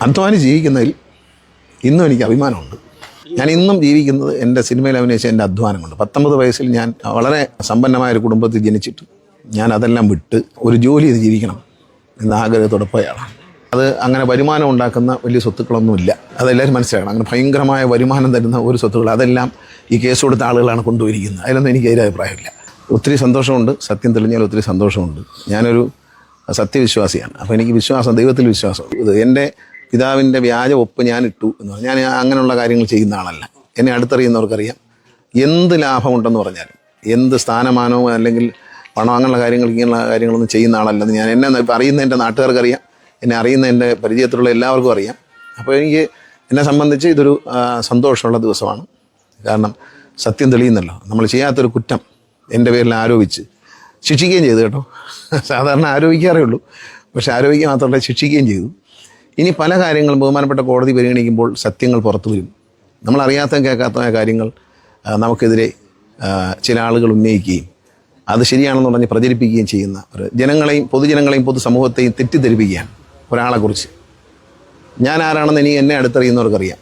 അധ്വാനിച്ച് ജീവിക്കുന്നതിൽ ഇന്നും എനിക്ക് അഭിമാനമുണ്ട്. ഞാൻ ഇന്നും ജീവിക്കുന്നത് എൻ്റെ സിനിമയിൽ അഭിനയിച്ച എൻ്റെ അധ്വാനം കൊണ്ട്. 19 വയസ്സിൽ ഞാൻ വളരെ സമ്പന്നമായൊരു കുടുംബത്തിൽ ജനിച്ചിട്ട് ഞാൻ അതെല്ലാം വിട്ട് ഒരു ജോലി ചെയ്ത് ജീവിക്കണം എന്ന ആഗ്രഹത്തോടെ പോയാണ്. അത് അങ്ങനെ വരുമാനം ഉണ്ടാക്കുന്ന വലിയ സ്വത്തുക്കളൊന്നുമില്ല, അതെല്ലാവരും മനസ്സിലാക്കണം. അങ്ങനെ ഭയങ്കരമായ വരുമാനം തരുന്ന ഒരു സ്വത്തുക്കൾ അതെല്ലാം ഈ കേസ് കൊടുത്ത ആളുകളാണ് കൊണ്ടുപോയിരിക്കുന്നത്. അതിലൊന്നും എനിക്ക് അഭിപ്രായമില്ല. ഒത്തിരി സന്തോഷമുണ്ട്, സത്യം തെളിഞ്ഞാൽ ഒത്തിരി സന്തോഷമുണ്ട്. ഞാനൊരു സത്യവിശ്വാസിയാണ്. അപ്പോൾ എനിക്ക് വിശ്വാസം, ദൈവത്തിൽ വിശ്വാസം. ഇത് എൻ്റെ പിതാവിൻ്റെ വ്യാജ ഒപ്പ് ഞാൻ ഇട്ടു എന്ന് പറഞ്ഞാൽ ഞാൻ അങ്ങനെയുള്ള കാര്യങ്ങൾ ചെയ്യുന്ന ആളല്ല. എന്നെ അടുത്തറിയുന്നവർക്കറിയാം. എന്ത് ലാഭമുണ്ടെന്ന് പറഞ്ഞാലും, എന്ത് സ്ഥാനമാനവും അല്ലെങ്കിൽ പണം, അങ്ങനെയുള്ള കാര്യങ്ങൾ, ഇങ്ങനെയുള്ള കാര്യങ്ങളൊന്നും ചെയ്യുന്ന ആളല്ലെന്ന് ഞാൻ എന്നെ അറിയുന്ന എൻ്റെ നാട്ടുകാർക്കറിയാം, എന്നെ അറിയുന്ന എൻ്റെ പരിചയത്തിലുള്ള എല്ലാവർക്കും അറിയാം. അപ്പോൾ എനിക്ക് എന്നെ സംബന്ധിച്ച് ഇതൊരു സന്തോഷമുള്ള ദിവസമാണ്. കാരണം സത്യം തെളിയുന്നല്ലോ. നമ്മൾ ചെയ്യാത്തൊരു കുറ്റം എൻ്റെ പേരിൽ ആരോപിച്ച് ശിക്ഷിക്കുകയും ചെയ്തു കേട്ടോ. സാധാരണ ആരോപിക്കാറേ ഉള്ളൂ, പക്ഷെ ആരോപിക്കുക മാത്രമല്ല, ശിക്ഷിക്കുകയും ചെയ്തു. ഇനി പല കാര്യങ്ങളും ബഹുമാനപ്പെട്ട കോടതി പരിഗണിക്കുമ്പോൾ സത്യങ്ങൾ പുറത്തു വരും. നമ്മളറിയാത്ത കേൾക്കാത്ത കാര്യങ്ങൾ നമുക്കെതിരെ ചില ആളുകൾ ഉന്നയിക്കുകയും അത് ശരിയാണെന്ന് പറഞ്ഞ് പ്രചരിപ്പിക്കുകയും ചെയ്യുന്ന ഒരു ജനങ്ങളെയും പൊതുജനങ്ങളെയും പൊതുസമൂഹത്തെയും തെറ്റിദ്ധരിപ്പിക്കുകയാണ് ഒരാളെക്കുറിച്ച്. ഞാൻ ആരാണെന്ന് എന്നെ അടുത്തറിയുന്നവർക്കറിയാം.